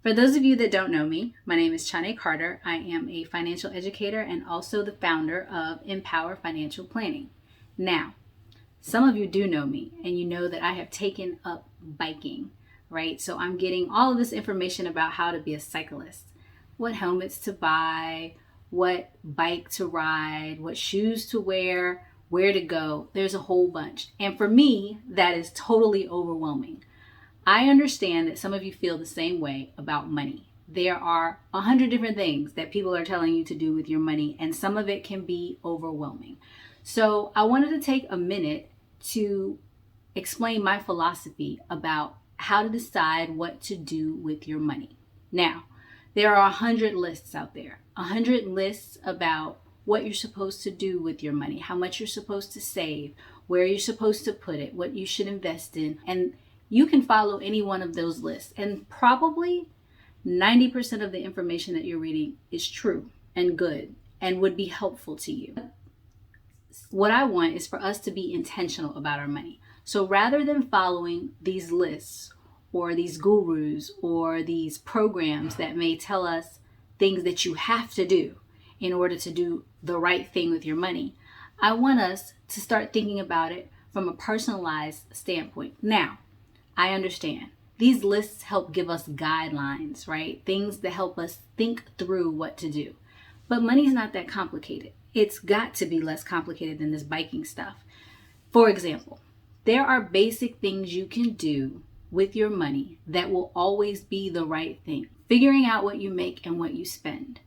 For those of you that don't know me, my name is Chane Carter. I am a financial educator and also the founder of Empower Financial Planning. Now, some of you do know me and you know that I have taken up biking, right? So I'm getting all of this information about how to be a cyclist, what helmets to buy, what bike to ride, what shoes to wear, where to go. There's a whole bunch. And for me, that is totally overwhelming. I understand that some of you feel the same way about money. There are 100 different things that people are telling you to do with your money, and some of it can be overwhelming. So I wanted to take a minute to explain my philosophy about how to decide what to do with your money. Now, there are 100 lists out there, 100 lists about what you're supposed to do with your money, how much you're supposed to save, where you're supposed to put it, what you should invest in, and you can follow any one of those lists, and probably 90% of the information that you're reading is true and good and would be helpful to you. What I want is for us to be intentional about our money. So rather than following these lists or these gurus or these programs that may tell us things that you have to do in order to do the right thing with your money, I want us to start thinking about it from a personalized standpoint. Now, I understand. These lists help give us guidelines, right? Things that help us think through what to do. But money's not that complicated. It's got to be less complicated than this biking stuff. For example, there are basic things you can do with your money that will always be the right thing. Figuring out what you make and what you spend.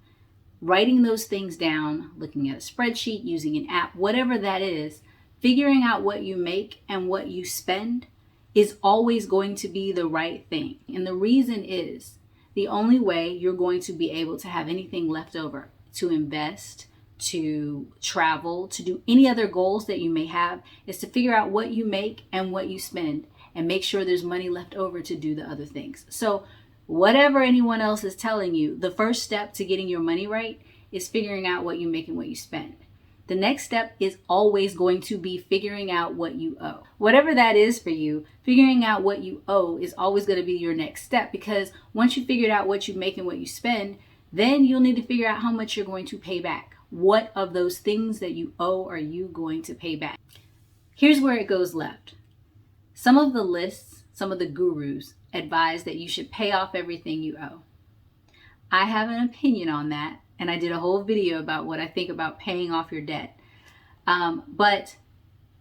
Writing those things down, looking at a spreadsheet, using an app, whatever that is, figuring out what you make and what you spend is always going to be the right thing. And the reason is the only way you're going to be able to have anything left over to invest, to travel, to do any other goals that you may have is to figure out what you make and what you spend and make sure there's money left over to do the other things. So whatever anyone else is telling you, the first step to getting your money right is figuring out what you make and what you spend. The next step is always going to be figuring out what you owe. Whatever that is for you, figuring out what you owe is always going to be your next step, because once you figured out what you make and what you spend, then you'll need to figure out how much you're going to pay back. What of those things that you owe are you going to pay back? Here's where it goes left. Some of the lists, some of the gurus advise that you should pay off everything you owe. I have an opinion on that. And I did a whole video about what I think about paying off your debt. But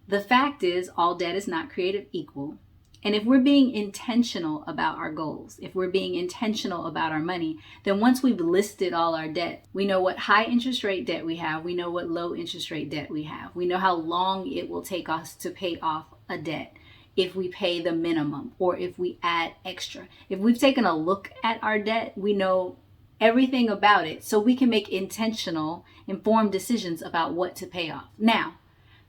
the fact is, all debt is not created equal. And if we're being intentional about our goals, if we're being intentional about our money, then once we've listed all our debt, we know what high interest rate debt we have. We know what low interest rate debt we have. We know how long it will take us to pay off a debt if we pay the minimum or if we add extra. If we've taken a look at our debt, we know everything about it, so we can make intentional, informed decisions about what to pay off. Now,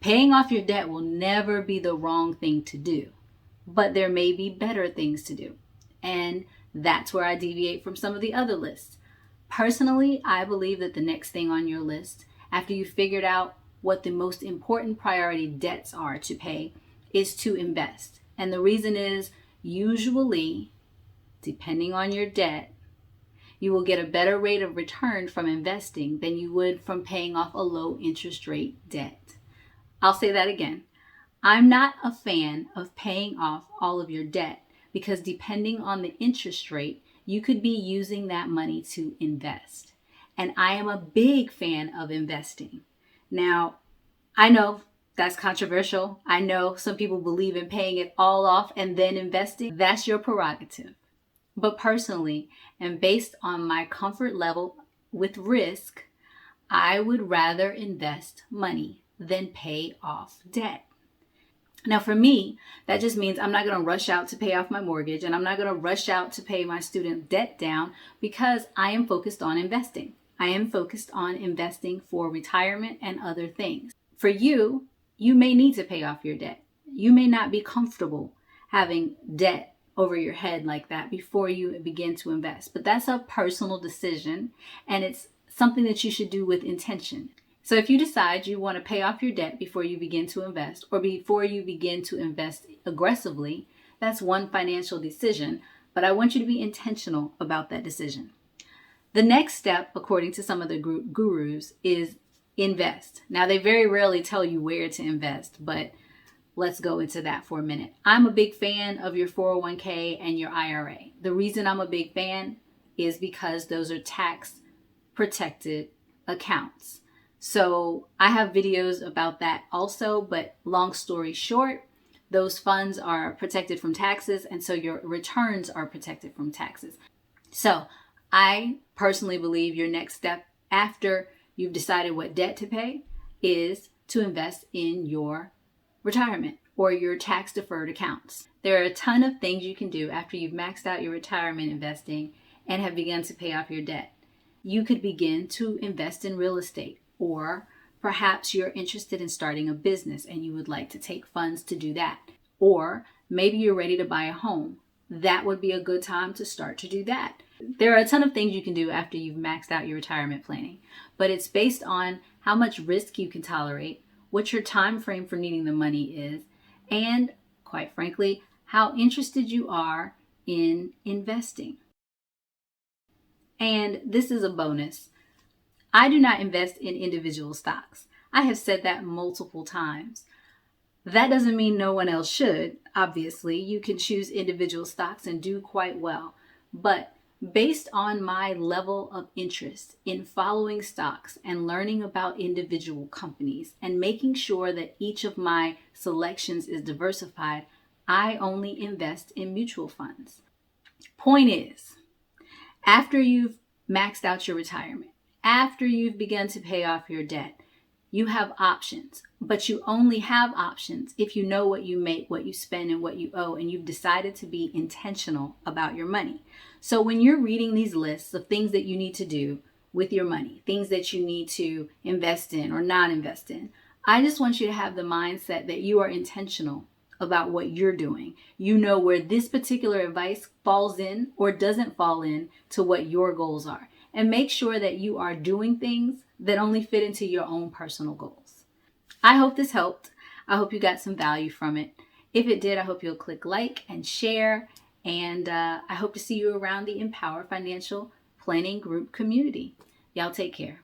paying off your debt will never be the wrong thing to do, but there may be better things to do. And that's where I deviate from some of the other lists. Personally, I believe that the next thing on your list, after you've figured out what the most important priority debts are to pay, is to invest. And the reason is, usually, depending on your debt, you will get a better rate of return from investing than you would from paying off a low interest rate debt. I'll say that again. I'm not a fan of paying off all of your debt because depending on the interest rate, you could be using that money to invest. And I am a big fan of investing. Now, I know that's controversial. I know some people believe in paying it all off and then investing. That's your prerogative. But personally, and based on my comfort level with risk, I would rather invest money than pay off debt. Now for me, that just means I'm not going to rush out to pay off my mortgage and I'm not going to rush out to pay my student debt down because I am focused on investing. I am focused on investing for retirement and other things. For you, you may need to pay off your debt. You may not be comfortable having debt over your head like that before you begin to invest. But that's a personal decision and it's something that you should do with intention. So if you decide you want to pay off your debt before you begin to invest or before you begin to invest aggressively, that's one financial decision. but I want you to be intentional about that decision. The next step, according to some of the gurus, is invest. Now, they very rarely tell you where to invest, but let's go into that for a minute. I'm a big fan of your 401k and your IRA. The reason I'm a big fan is because those are tax protected accounts. So I have videos about that also, but long story short, those funds are protected from taxes, and so your returns are protected from taxes. So I personally believe your next step after you've decided what debt to pay is to invest in your retirement or your tax deferred accounts. There are a ton of things you can do after you've maxed out your retirement investing and have begun to pay off your debt. You could begin to invest in real estate, or perhaps you're interested in starting a business and you would like to take funds to do that. Or maybe you're ready to buy a home. That would be a good time to start to do that. There are a ton of things you can do after you've maxed out your retirement planning, but it's based on how much risk you can tolerate, what your time frame for needing the money is, and quite frankly, how interested you are in investing. And this is a bonus. I do not invest in individual stocks. I have said that multiple times. That doesn't mean no one else should. Obviously, you can choose individual stocks and do quite well. But based on my level of interest in following stocks and learning about individual companies and making sure that each of my selections is diversified, I only invest in mutual funds. Point is, after you've maxed out your retirement, after you've begun to pay off your debt, you have options, but you only have options if you know what you make, what you spend, and what you owe, and you've decided to be intentional about your money. So when you're reading these lists of things that you need to do with your money, things that you need to invest in or not invest in, I just want you to have the mindset that you are intentional about what you're doing. You know where this particular advice falls in or doesn't fall in to what your goals are. And make sure that you are doing things that only fit into your own personal goals. I hope this helped. I hope you got some value from it. If it did, I hope you'll click like and share. And I hope to see you around the Empower Financial Planning Group community. Y'all take care.